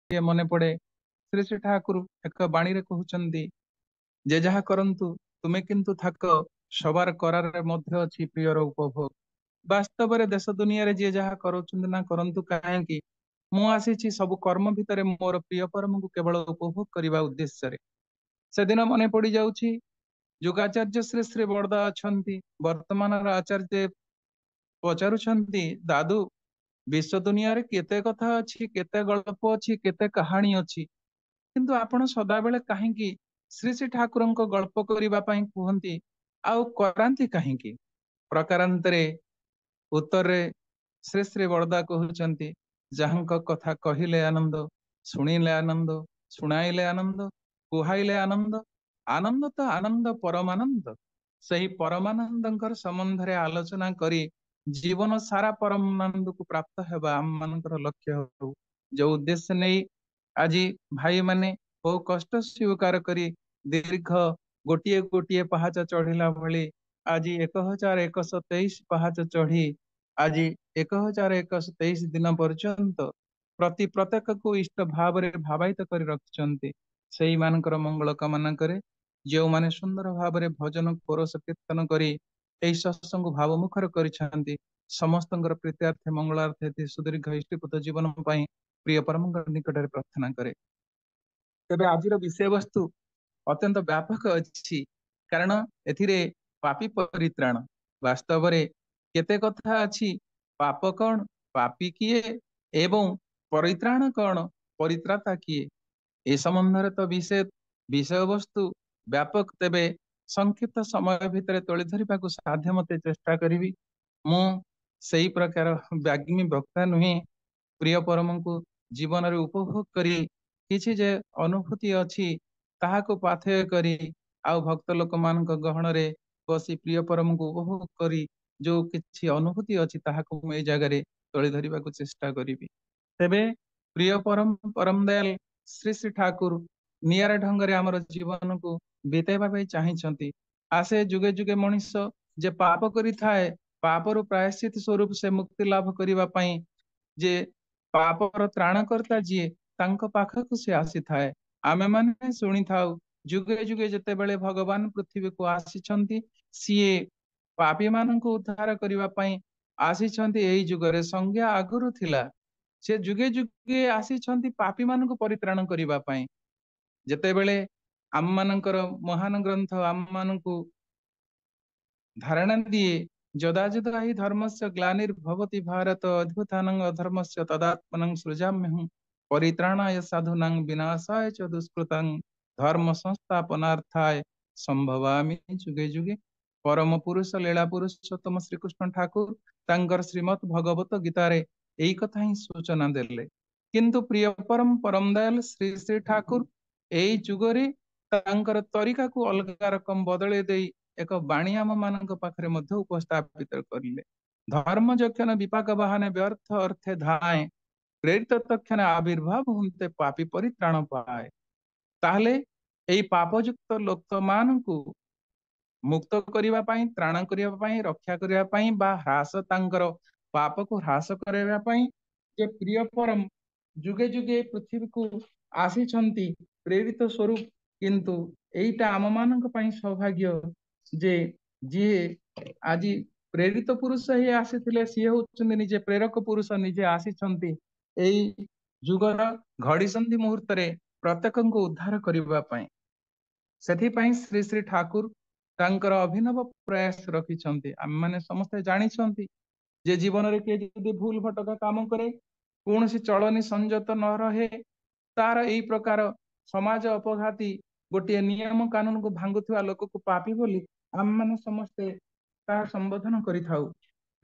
ମନେ ପଡେ ଶ୍ରୀ ଶ୍ରୀ ଠାକୁର ଏକ ବାଣୀରେ କହୁଛନ୍ତି, ଯେ ଯାହା କରନ୍ତୁ ତୁମେ କିନ୍ତୁ ଥାକ ସବାର କରାରେ ମଧ୍ୟ ଅଛି ପ୍ରିୟର ଉପଭୋଗ। ବାସ୍ତବରେ ଦେଶ ଦୁନିଆରେ ଯିଏ ଯାହା କରୁଛନ୍ତି ନା କରନ୍ତୁ କାହିଁକି, ମୁଁ ଆସିଛି ସବୁ କର୍ମ ଭିତରେ ମୋର ପ୍ରିୟ ପରମକୁ କେବଳ ଉପଭୋଗ କରିବା ଉଦ୍ଦେଶ୍ୟରେ। ସେଦିନ ମନେ ପଡି ଯାଉଛି ଯୁଗାଚାର୍ଯ୍ୟ ଶ୍ରୀ ଶ୍ରୀ ବରଦା ଅଛନ୍ତି, ବର୍ତ୍ତମାନର ଆଚାର୍ଯ୍ୟ ପଚାରୁଛନ୍ତି, ଦାଦୁ ବିଶ୍ଵ ଦୁନିଆରେ କେତେ କଥା ଅଛି, କେତେ ଗଳ୍ପ ଅଛି, କେତେ କାହାଣୀ ଅଛି, କିନ୍ତୁ ଆପଣ ସଦାବେଳେ କାହିଁକି ଶ୍ରୀ ଶ୍ରୀ ଠାକୁରଙ୍କ ଗଳ୍ପ କରିବା ପାଇଁ କୁହନ୍ତି ଆଉ କରାନ୍ତି କାହିଁକି? ପ୍ରକାରାନ୍ତରେ ଉତ୍ତରରେ ଶ୍ରୀ ଶ୍ରୀ ବରଦା କହୁଛନ୍ତି, ଯାହାଙ୍କ କଥା କହିଲେ ଆନନ୍ଦ, ଶୁଣିଲେ ଆନନ୍ଦ, ଶୁଣାଇଲେ ଆନନ୍ଦ, କୁହାଇଲେ ଆନନ୍ଦ, ଆନନ୍ଦ ତ ଆନନ୍ଦ ପରମାନନ୍ଦ, ସେହି ପରମାନନ୍ଦଙ୍କର ସମ୍ବନ୍ଧରେ ଆଲୋଚନା କରି ଜୀବନ ସାରା ପରମାନନ୍ଦକୁ ପ୍ରାପ୍ତ ହେବା ଆମମାନଙ୍କର ଲକ୍ଷ୍ୟ ହଉ। ଯୋଉ ଉଦ୍ଦେଶ୍ୟ ନେଇ ଆଜି ଭାଇମାନେ ବହୁ କଷ୍ଟ ସ୍ୱୀକାର କରି ଦୀର୍ଘ ଗୋଟିଏ ଗୋଟିଏ ପାହାଚ ଚଢିଲା ଭଳି ଆଜି 1123 ପାହାଚ ଚଢି ଆଜି 1123 ଦିନ ପର୍ଯ୍ୟନ୍ତ ପ୍ରତ୍ୟେକକୁ ଇଷ୍ଟ ଭାବରେ ଭାବାୟିତ କରି ରଖିଛନ୍ତି। ସେଇମାନଙ୍କର ମଙ୍ଗଳ କାମନା କରେ, ଯେଉଁମାନେ ସୁନ୍ଦର ଭାବରେ ଭଜନ କୋରସ କୀର୍ତ୍ତନ କରି ଏହି ସତ୍ସଙ୍ଗ ଭାବମୁଖର କରିଛନ୍ତି, ସମସ୍ତଙ୍କର ପ୍ରୀତ୍ୟାର୍ଥେ ମଙ୍ଗଳାର୍ଥେ ସୁଦୀର୍ଘ ଇଷ୍ଟିପତ ଜୀବନ ପାଇଁ ପ୍ରିୟ ପରମଙ୍କ ନିକଟରେ ପ୍ରାର୍ଥନା କରେ। ତେବେ ଆଜିର ବିଷୟବସ୍ତୁ ଅତ୍ୟନ୍ତ ବ୍ୟାପକ ଅଛି, କାରଣ ଏଥିରେ ପାପୀ ପରିତ୍ରାଣ, ବାସ୍ତବରେ କେତେ କଥା ଅଛି। ପାପ କଣ, ପାପୀ କିଏ ଏବଂ ପରିତ୍ରାଣ କଣ, ପରିତ୍ରାତା କିଏ, ଏ ସମ୍ବନ୍ଧରେ ତ ବିଷୟବସ୍ତୁ ବ୍ୟାପକ। ତେବେ ସଂକ୍ଷିପ୍ତ ସମୟ ଭିତରେ ତୋଳି ଧରିବାକୁ ସାଧ୍ୟ ମତେ ଚେଷ୍ଟା କରିବି। ମୁଁ ସେଇ ପ୍ରକାର ବାଗ୍ମୀ ବକ୍ତା ନୁହେଁ। ପ୍ରିୟ ପରମଙ୍କୁ ଜୀବନରେ ଉପଭୋଗ କରି କିଛି ଯେ ଅନୁଭୂତି ଅଛି ତାହାକୁ ପାଥେୟ କରି ଆଉ ଭକ୍ତ ଲୋକମାନଙ୍କ ଗହଣରେ ବସି ପ୍ରିୟ ପରମଙ୍କୁ ଉପଭୋଗ କରି ଯୋଉ କିଛି ଅନୁଭୂତି ଅଛି ତାହାକୁ ମୁଁ ଏଇ ଜାଗାରେ ତୋଳି ଧରିବାକୁ ଚେଷ୍ଟା କରିବି। ତେବେ ପ୍ରିୟ ପରମ ଦୟାଲ ଶ୍ରୀ ଶ୍ରୀ ଠାକୁର ନିଆରା ଢଙ୍ଗରେ ଆମର ଜୀବନକୁ ବିତେଇବା ପାଇଁ ଚାହିଁଛନ୍ତି। ଆସେ ଯୁଗେ ଯୁଗେ ମଣିଷ ଯେ ପାପ କରିଥାଏ, ପାପରୁ ପ୍ରାୟଶ୍ଚିତ ସ୍ୱରୂପ ସେ ମୁକ୍ତି ଲାଭ କରିବା ପାଇଁ ଯେ ପାପର ତ୍ରାଣକର୍ତ୍ତା ଯିଏ, ତାଙ୍କ ପାଖକୁ ସେ ଆସିଥାଏ। ଆମେମାନେ ଶୁଣିଥାଉ ଯୁଗେ ଯୁଗେ ଯେତେବେଳେ ଭଗବାନ ପୃଥିବୀକୁ ଆସିଛନ୍ତି, ସିଏ ପାପୀ ମାନଙ୍କୁ ଉଦ୍ଧାର କରିବା ପାଇଁ ଆସିଛନ୍ତି। ଏଇ ଯୁଗରେ ସଂଜ୍ଞା ଆଗରୁ ଥିଲା, ସେ ଯୁଗେ ଯୁଗେ ଆସିଛନ୍ତି ପାପୀ ମାନଙ୍କୁ ପରିତ୍ରାଣ କରିବା ପାଇଁ। ଯେତେବେଳେ ଆମମାନଙ୍କର ମହାନ ଗ୍ରନ୍ଥ ଆମମାନଙ୍କୁ ଧାରଣା ଦିଏ, ଯଦା ଯଦା ହି ଧର୍ମସ୍ୟ ଗ୍ଲାନିର୍ଭବତି ଭାରତ ଅଦ୍ଭୁତାନଂ ଅଧର୍ମସ୍ୟ ତଦାତ୍ମନଂ ସୃଜାମ୍ୟହଂ ପରିତ୍ରାଣାୟ ସାଧୁନାଂ ବିନାଶାୟ ચ ଦୁଷ୍କୃତାଂ ଧର୍ମ ସଂସ୍ଥାପନାର୍ଥାୟ ସମ୍ଭବାମି ଯୁଗେ ଯୁଗେ। ପରମ ପୁରୁଷ ଲୀଳା ପୁରୁଷୋତ୍ତମ ଶ୍ରୀକୃଷ୍ଣ ଠାକୁର ତାଙ୍କର ଶ୍ରୀମତ୍ ଭଗବତ ଗୀତାରେ ଏଇ କଥା ହିଁ ସୂଚନା ଦେଲେ। କିନ୍ତୁ ପ୍ରିୟ ପରମ ଦୟାଲ ଶ୍ରୀ ଶ୍ରୀ ଠାକୁର ଏଇ ଯୁଗରେ ତାଙ୍କର ତରିକାକୁ ଅଲଗା ରକମ ବଦଳେଇ ଦେଇ ଏକ ବାଣୀ ଆମ ମାନଙ୍କ ପାଖରେ ମଧ୍ୟ ଉପସ୍ଥାପିତ କରିଲେ। ଧର୍ମ ଯକ୍ଷଣ ବିପାକ ବାହାନେ ବ୍ୟର୍ଥ ଅର୍ଥେ ଧାଏ, ପ୍ରେରିତ ତକ୍ଷଣ ଆବିର୍ଭାବ ହୁନ୍ତେ ପାପୀ ପରିତ୍ରାଣ ପାଏ। ତାହେଲେ ଏଇ ପାପଯୁକ୍ତ ଲୋକମାନଙ୍କୁ ମୁକ୍ତ କରିବା ପାଇଁ, ତ୍ରାଣ କରିବା ପାଇଁ, ରକ୍ଷା କରିବା ପାଇଁ ବା ହ୍ରାସ ତାଙ୍କର ପାପକୁ ହ୍ରାସ କରାଇବା ପାଇଁ ଯେ ପ୍ରିୟ ପରମ ଯୁଗେ ଯୁଗେ ପୃଥିବୀକୁ ଆସିଛନ୍ତି ପ୍ରେରିତ ସ୍ୱରୂପ। କିନ୍ତୁ ଏଇଟା ଆମ ମାନଙ୍କ ପାଇଁ ସୌଭାଗ୍ୟ ଯେ ଯିଏ ଆଜି ପ୍ରେରିତ ପୁରୁଷ ହିଁ ଆସିଥିଲେ, ସିଏ ହଉଛନ୍ତି ନିଜେ ପ୍ରେରକ ପୁରୁଷ, ନିଜେ ଆସିଛନ୍ତି ଏଇ ଯୁଗର ଘଡିସନ୍ଧି ମୁହୂର୍ତ୍ତରେ ପ୍ରତ୍ୟେକଙ୍କୁ ଉଦ୍ଧାର କରିବା ପାଇଁ। ସେଥିପାଇଁ ଶ୍ରୀ ଶ୍ରୀ ଠାକୁର ତାଙ୍କର ଅଭିନବ ପ୍ରୟାସ ରଖିଛନ୍ତି। ଆମେମାନେ ସମସ୍ତେ ଜାଣିଛନ୍ତି ଯେ ଜୀବନରେ କିଏ ଯଦି ଭୁଲ ଭଟକା କାମ କରେ, କୌଣସି ଚଳନି ସଂଯତ ନ ରହେ, ତାର ଏଇ ପ୍ରକାର ସମାଜ ଅପଘାତୀ ଗୋଟିଏ ନିୟମ କାନୁନକୁ ଭାଙ୍ଗୁଥିବା ଲୋକକୁ ପାପୀ ବୋଲି ଆମେମାନେ ସମସ୍ତେ ତାହା ସମ୍ବୋଧନ କରିଥାଉ।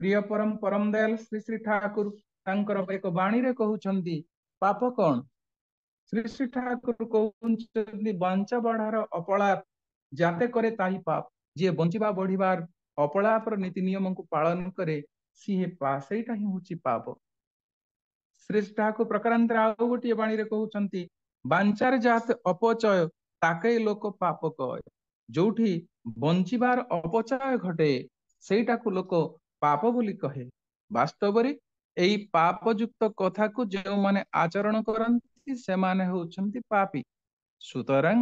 ପ୍ରିୟ ପରମ ଦୟାଲ ଶ୍ରୀ ଶ୍ରୀ ଠାକୁର ତାଙ୍କର ଏକ ବାଣୀରେ କହୁଛନ୍ତି, ପାପ କଣ? ଶ୍ରୀ ଶ୍ରୀ ଠାକୁର କହୁଛନ୍ତି, ବଞ୍ଚା ବଢାର ଅପଳାପ ଯାତେ କରେ ତାହି ପାପ। ଯିଏ ବଞ୍ଚିବା ବଢିବାର ଅପଳାପର ନୀତି ନିୟମକୁ ପାଳନ କରେ, ସେଇଟା ହିଁ ହଉଛି ପାପ। ଶ୍ରୀ ଠାକୁର ପ୍ରକାରାନ୍ତରେ ଆଉ ଗୋଟିଏ ବାଣୀରେ କହୁଛନ୍ତି, ବାଞ୍ଚାରେ ଯାତେ ଅପଚୟ ତାକେ ଲୋକ ପାପ କୟ। ଯୋଉଠି ବଞ୍ଚିବାର ଅପଚୟ ଘଟେ ସେଇଟାକୁ ଲୋକ ପାପ ବୋଲି କହେ। ବାସ୍ତବରେ ଏଇ ପାପ ଯୁକ୍ତ କଥାକୁ ଯେଉଁମାନେ ଆଚରଣ କରନ୍ତି, କରିଛି ସେମାନେ ହେଉଛନ୍ତି ପାପୀ। ସୁତରାଂ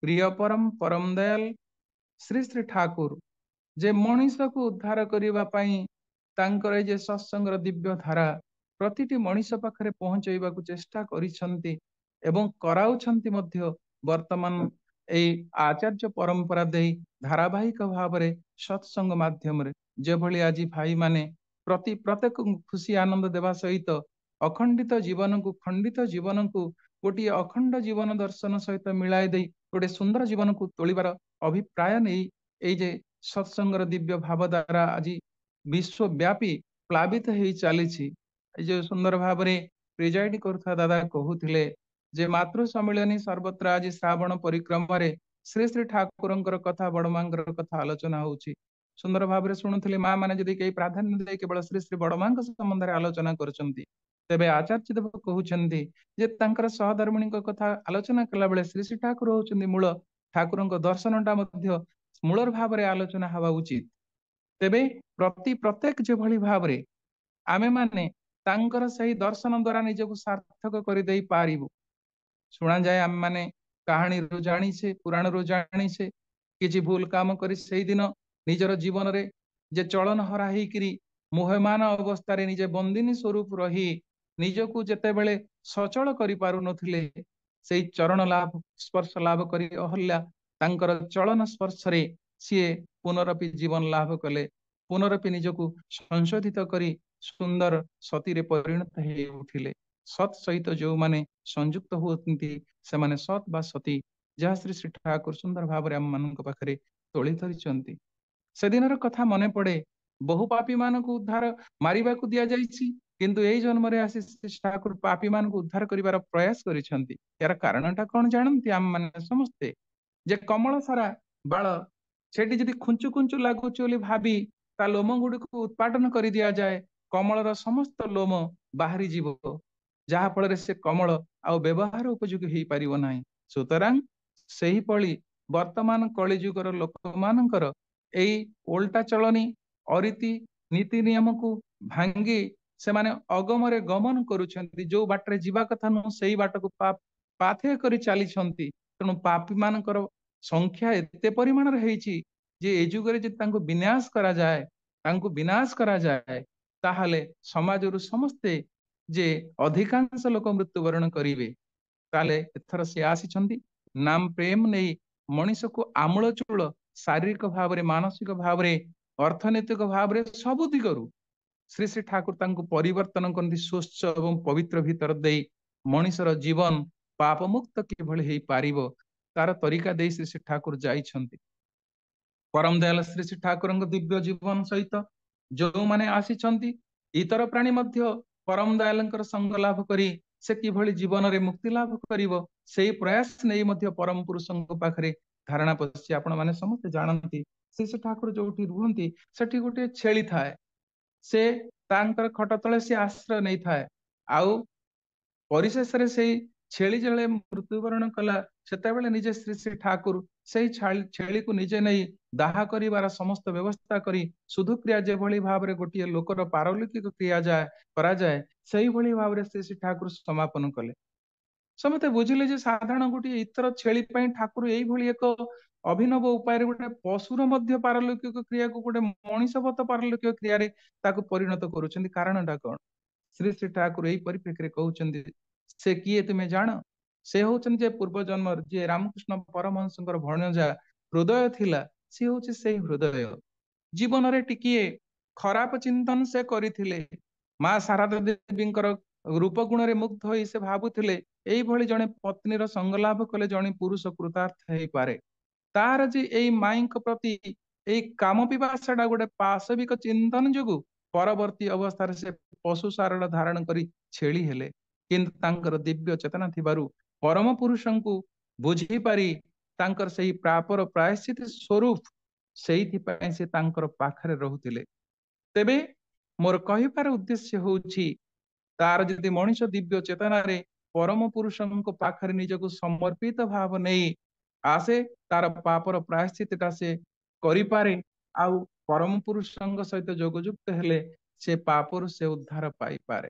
ପ୍ରିୟ ପରମ ଦୟାଲ ଶ୍ରୀ ଶ୍ରୀ ଠାକୁର ଯେ ମଣିଷକୁ ଉଦ୍ଧାର କରିବା ପାଇଁ ତାଙ୍କର ଏ ଯେ ସତ୍ସଙ୍ଗର ଦିବ୍ୟ ଧାରା ପ୍ରତିଟି ମଣିଷ ପାଖରେ ପହଞ୍ଚେଇବାକୁ ଚେଷ୍ଟା କରିଛନ୍ତି ଏବଂ କରାଉଛନ୍ତି ମଧ୍ୟ। ବର୍ତ୍ତମାନ ଏଇ ଆଚାର୍ଯ୍ୟ ପରମ୍ପରା ଦେଇ ଧାରାବାହିକ ଭାବରେ ସତ୍ସଙ୍ଗ ମାଧ୍ୟମରେ ଯେଭଳି ଆଜି ଭାଇମାନେ ପ୍ରତ୍ୟେକ ଖୁସି ଆନନ୍ଦ ଦେବା ସହିତ ଅଖଣ୍ଡିତ ଜୀବନକୁ ଖଣ୍ଡିତ ଜୀବନକୁ ଗୋଟିଏ ଅଖଣ୍ଡ ଜୀବନ ଦର୍ଶନ ସହିତ ମିଳାଇ ଦେଇ ଗୋଟେ ସୁନ୍ଦର ଜୀବନକୁ ତୋଳିବାର ଅଭିପ୍ରାୟ ନେଇ ଏଇ ଯେ ସତ୍ସଙ୍ଗର ଦିବ୍ୟ ଭାବ ଦ୍ୱାରା ଆଜି ବିଶ୍ୱବ୍ୟାପୀ ପ୍ଲାବିତ ହେଇ ଚାଲିଛି। ଏ ଯୋଉ ସୁନ୍ଦର ଭାବରେ ପ୍ରିଜାଇଡ କରୁଥିବା ଦାଦା କହୁଥିଲେ ଯେ ମାତୃ ସମ୍ମିଳନୀ ସର୍ବତ୍ର ଆଜି ଶ୍ରାବଣ ପରିକ୍ରମାରେ ଶ୍ରୀ ଶ୍ରୀ ଠାକୁରଙ୍କର କଥା ବଡମାଙ୍କର କଥା ଆଲୋଚନା ହଉଛି। ସୁନ୍ଦର ଭାବରେ ଶୁଣୁଥିଲେ ମା ମାନେ ଯଦି କେହି ପ୍ରାଧାନ୍ୟ ଦେଇ କେବଳ ଶ୍ରୀ ଶ୍ରୀ ବଡମାଙ୍କ ସମ୍ବନ୍ଧରେ ଆଲୋଚନା କରୁଛନ୍ତି, ତେବେ ଆଚାର୍ଯ୍ୟ ଦେବ କହୁଛନ୍ତି ଯେ ତାଙ୍କର ସହଧର୍ମିଣୀଙ୍କ କଥା ଆଲୋଚନା କଲା ବେଳେ ଶ୍ରୀ ଶ୍ରୀ ଠାକୁର ହଉଛନ୍ତି ମୂଳ। ଠାକୁରଙ୍କ ଦର୍ଶନଟା ମଧ୍ୟ ମୂଳର ଭାବରେ ଆଲୋଚନା ହେବା ଉଚିତ। ତେବେ ପ୍ରତ୍ୟେକ ଯେଭଳି ଭାବରେ ଆମେମାନେ ତାଙ୍କର ସେହି ଦର୍ଶନ ଦ୍ୱାରା ନିଜକୁ ସାର୍ଥକ କରିଦେଇ ପାରିବୁ। ଶୁଣାଯାଏ ଆମେମାନେ କାହାଣୀରୁ ଜାଣିଛେ, ପୁରାଣରୁ ଜାଣିଛେ, କିଛି ଭୁଲ କାମ କରି ସେଇଦିନ ନିଜର ଜୀବନରେ ଯେ ଚଳନ ହରା ହେଇକିରି ମୋହମାନ ଅବସ୍ଥାରେ ନିଜେ ବନ୍ଦିନୀ ସ୍ୱରୂପ ରହି ନିଜକୁ ଯେତେବେଳେ ସଚଳ କରିପାରୁନଥିଲେ, ସେଇ ଚରଣ ଲାଭ ସ୍ପର୍ଶ ଲାଭ କରି ଅହଲ୍ୟା ତାଙ୍କର ଚଳନ ସ୍ପର୍ଶରେ ସିଏ ପୁନରପି ଜୀବନ ଲାଭ କଲେ, ପୁନରପି ନିଜକୁ ସଂଶୋଧିତ କରି ସୁନ୍ଦର ସତୀରେ ପରିଣତ ହେଇ ଉଠିଲେ। ସତ୍ ସହିତ ଯୋଉମାନେ ସଂଯୁକ୍ତ ହୁଅନ୍ତି ସେମାନେ ସତ୍ ବା ସତୀ, ଯାହା ଶ୍ରୀ ଶ୍ରୀ ଠାକୁର ସୁନ୍ଦର ଭାବରେ ଆମ ମାନଙ୍କ ପାଖରେ ତୋଳି ଧରିଛନ୍ତି। ସେଦିନର କଥା ମନେ ପଡେ, ବହୁ ପାପୀ ମାନଙ୍କୁ ଉଦ୍ଧାର ମାରିବାକୁ ଦିଆଯାଇଛି, କିନ୍ତୁ ଏଇ ଜନ୍ମରେ ଆସି ଶ୍ରୀ ଠାକୁର ପାପୀ ମାନଙ୍କୁ ଉଦ୍ଧାର କରିବାର ପ୍ରୟାସ କରିଛନ୍ତି। ଏହାର କାରଣଟା କଣ ଜାଣନ୍ତି? ଆମ ମାନେ ସମସ୍ତେ ଯେ କମଳ ସାରା ବାଳ ସେଠି ଯଦି ଖୁଞ୍ଚୁ ଖୁଞ୍ଚୁ ଲାଗୁଛି ବୋଲି ଭାବି ତା ଲୋମ ଗୁଡିକୁ ଉତ୍ପାଟନ କରି ଦିଆଯାଏ, କମଳର ସମସ୍ତ ଲୋମ ବାହାରି ଯିବ, ଯାହା ଫଳରେ ସେ କମଳ ଆଉ ବ୍ୟବହାର ଉପଯୋଗୀ ହେଇପାରିବ ନାହିଁ। ସୁତରାଂ ସେହିଭଳି ବର୍ତ୍ତମାନ କଳିଯୁଗର ଲୋକମାନଙ୍କର ଏଇ ଓଲଟା ଚଳନି ଅରୀତି ନୀତି ନିୟମକୁ ଭାଙ୍ଗି ସେମାନେ ଅଗମରେ ଗମନ କରୁଛନ୍ତି। ଯୋଉ ବାଟରେ ଯିବା କଥା ନୁହଁ ସେଇ ବାଟକୁ ପାଥେୟ କରି ଚାଲିଛନ୍ତି। ତେଣୁ ପାପୀ ମାନଙ୍କର ସଂଖ୍ୟା ଏତେ ପରିମାଣରେ ହେଇଛି ଯେ ଏ ଯୁଗରେ ଯଦି ତାଙ୍କୁ ବିନାଶ କରାଯାଏ ତାହେଲେ ସମାଜରୁ ସମସ୍ତେ ଯେ ଅଧିକାଂଶ ଲୋକ ମୃତ୍ୟୁବରଣ କରିବେ। ତାହେଲେ ଏଥର ସେ ଆସିଛନ୍ତି ନାମ ପ୍ରେମ ନେଇ ମଣିଷକୁ ଆମୂଳଚୂଳ ଶାରୀରିକ ଭାବରେ, ମାନସିକ ଭାବରେ, ଅର୍ଥନୈତିକ ଭାବରେ ସବୁ ଦିଗରୁ ଶ୍ରୀ ଶ୍ରୀ ଠାକୁର ତାଙ୍କୁ ପରିବର୍ତ୍ତନ କରନ୍ତି ସ୍ୱଚ୍ଛ ଏବଂ ପବିତ୍ର ଭିତର ଦେଇ। ମଣିଷର ଜୀବନ ପାପ ମୁକ୍ତ କିଭଳି ହେଇପାରିବ ତାର ତରିକା ଦେଇ ଶ୍ରୀ ଶ୍ରୀ ଠାକୁର ଯାଇଛନ୍ତି। ପରମ ଦୟାଲ ଶ୍ରୀ ଶ୍ରୀ ଠାକୁରଙ୍କ ଦିବ୍ୟ ଜୀବନ ସହିତ ଯୋଉମାନେ ଆସିଛନ୍ତି, ଇତର ପ୍ରାଣୀ ମଧ୍ୟ ପରମ ଦୟାଲଙ୍କର ସଙ୍ଗ ଲାଭ କରି ସେ କିଭଳି ଜୀବନରେ ମୁକ୍ତି ଲାଭ କରିବ ସେଇ ପ୍ରୟାସ ନେଇ ମଧ୍ୟ ପରମ ପୁରୁଷଙ୍କ ପାଖରେ ଧାରଣା ପଶି ଆପଣ ମାନେ ସମସ୍ତେ ଜାଣନ୍ତି ଶ୍ରୀ ଶ୍ରୀ ଠାକୁର ଯୋଉଠି ରୁହନ୍ତି ସେଠି ଗୋଟେ ଛେଳି ଥାଏ। ସେ ତାଙ୍କର ଖଟ ତଳେ ସେ ଆଶ୍ରୟ ନେଇଥାଏ। ଆଉ ପରିଶେଷରେ ସେଇ ଛେଳି ଯେତେବେଳେ ମୃତ୍ୟୁବରଣ କଲା ସେତେବେଳେ ନିଜେ ଶ୍ରୀ ଶ୍ରୀ ଠାକୁର ସେଇ ଛେଳିକୁ ନିଜେ ନେଇ ଦାହ କରିବାର ସମସ୍ତ ବ୍ୟବସ୍ଥା କରି ଶୁଦ୍ଧକ୍ରିୟା ଯେଭଳି ଭାବରେ ଗୋଟିଏ ଲୋକର ପାରଲୌକିକ କ୍ରିୟା କରାଯାଏ ସେଇଭଳି ଭାବରେ ଶ୍ରୀ ଶ୍ରୀ ଠାକୁର ସମାପନ କଲେ। ସମସ୍ତେ ବୁଝିଲେ ଯେ ସାଧାରଣ ଗୋଟିଏ ଇତର ଛେଳି ପାଇଁ ଠାକୁର ଏଇଭଳି ଏକ ଅଭିନବ ଉପାୟରେ ଗୋଟେ ପଶୁର ମଧ୍ୟ ପାରଲୌକିକ କ୍ରିୟାକୁ ଗୋଟେ ମଣିଷବତ ପାରଲୌକିକ କ୍ରିୟାରେ ତାକୁ ପରିଣତ କରୁଛନ୍ତି। କାରଣଟା କଣ? ଶ୍ରୀ ଶ୍ରୀ ଠାକୁର ଏଇ ପରିପ୍ରେକ୍ଷୀରେ କହୁଛନ୍ତି, ସେ କିଏ ତୁମେ ଜାଣ? ସେ ହଉଛନ୍ତି ଯେ ପୂର୍ବ ଜନ୍ମର ଯିଏ ରାମକୃଷ୍ଣ ପରମହଂସଙ୍କର ଭଣଜା ହୃଦୟ ଥିଲା, ସେ ହଉଛି ସେଇ ହୃଦୟ। ଜୀବନରେ ଟିକିଏ ଖରାପ ଚିନ୍ତନ ସେ କରିଥିଲେ। ମା ଶାରଦା ଦେବୀଙ୍କର ରୂପ ଗୁଣରେ ମୁଗ୍ଧ ହୋଇ ସେ ଭାବୁଥିଲେ ଏଇଭଳି ଜଣେ ପତ୍ନୀର ସଙ୍ଗ ଲାଭ କଲେ ଜଣେ ପୁରୁଷ କୃତାର୍ଥ ହେଇପାରେ। ତାର ଯେ ଏଇ ମାଇଙ୍କ ପ୍ରତି ଏଇ କାମ ପିପାସାଟା ଗୋଟେ ପାଶବିକ ଚିନ୍ତନ ଯୋଗୁ ପରବର୍ତ୍ତୀ ଅବସ୍ଥାରେ ସେ ପଶୁ ସାରଳ ଧାରଣ କରି ଛେଳି ହେଲେ। କିନ୍ତୁ ତାଙ୍କର ଦିବ୍ୟ ଚେତନା ଥିବାରୁ ପରମ ପୁରୁଷଙ୍କୁ ବୁଝିପାରି ତାଙ୍କର ସେଇ ପାପର ପ୍ରାୟଶ୍ଚିତ ସ୍ୱରୂପ ସେଇଥିପାଇଁ ସେ ତାଙ୍କର ପାଖରେ ରହୁଥିଲେ। ତେବେ ମୋର କହିବାର ଉଦ୍ଦେଶ୍ୟ ହଉଛି ତାର ଯଦି ମଣିଷ ଦିବ୍ୟ ଚେତନାରେ ପରମ ପୁରୁଷଙ୍କ ପାଖରେ ନିଜକୁ ସମର୍ପିତ ଭାବ ନେଇ ଆସେ ତାର ପାପର ପ୍ରାୟଶ୍ଚିତଟା ସେ କରିପାରେ। ଆଉ ପରମ ପୁରୁଷଙ୍କ ସହିତ ଯୋଗଯୁକ୍ତ ହେଲେ ସେ ପାପରୁ ସେ ଉଦ୍ଧାର ପାଇପାରେ।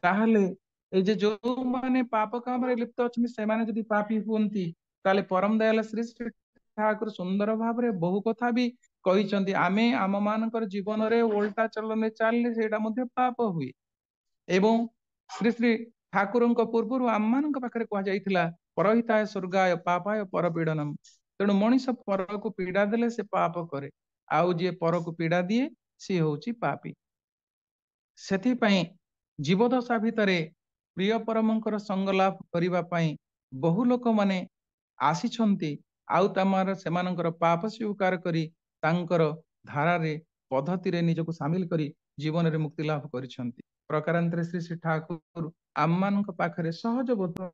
ତାହେଲେ ଏଇ ଯେ ଯୋଉମାନେ ପାପ କାମରେ ଲିପ୍ତ ଅଛନ୍ତି ସେମାନେ ଯଦି ପାପୀ ହୁଅନ୍ତି, ତାହେଲେ ପରମ ଦୟାଲ ଶ୍ରୀ ଶ୍ରୀ ଠାକୁର ସୁନ୍ଦର ଭାବରେ ବହୁ କଥା ବି କହିଛନ୍ତି। ଆମେ ଆମ ମାନଙ୍କର ଜୀବନରେ ଓଲଟା ଚଲନରେ ଚାଲିଲେ ସେଇଟା ମଧ୍ୟ ପାପ ହୁଏ। ଏବଂ ଶ୍ରୀ ଶ୍ରୀ ଠାକୁରଙ୍କ ପୂର୍ବରୁ ଆମମାନଙ୍କ ପାଖରେ କୁହାଯାଇଥିଲା ପରହିତାୟ ସ୍ୱର୍ଗାୟ ପାପାୟ ପରପୀଡ଼ନମ୍। ତେଣୁ ମଣିଷ ପରକୁ ପୀଡା ଦେଲେ ସେ ପାପ କରେ, ଆଉ ଯିଏ ପରକୁ ପୀଡା ଦିଏ ସିଏ ହଉଛି ପାପୀ। ସେଥିପାଇଁ ଜୀବଦଶା ଭିତରେ ପ୍ରିୟ ପରମଙ୍କର ସଙ୍ଗ ଲାଭ କରିବା ପାଇଁ ବହୁ ଲୋକମାନେ ଆସିଛନ୍ତି, ଆଉ ସେମାନଙ୍କର ପାପ ସ୍ୱୀକାର କରି ତାଙ୍କର ଧାରାରେ ପଦ୍ଧତିରେ ନିଜକୁ ସାମିଲ କରି ଜୀବନରେ ମୁକ୍ତି ଲାଭ କରିଛନ୍ତି। ପ୍ରକାରାନ୍ତରେ ଶ୍ରୀ ଶ୍ରୀ ଠାକୁର ଆମମାନଙ୍କ ପାଖରେ ସହଜ ବୋଧ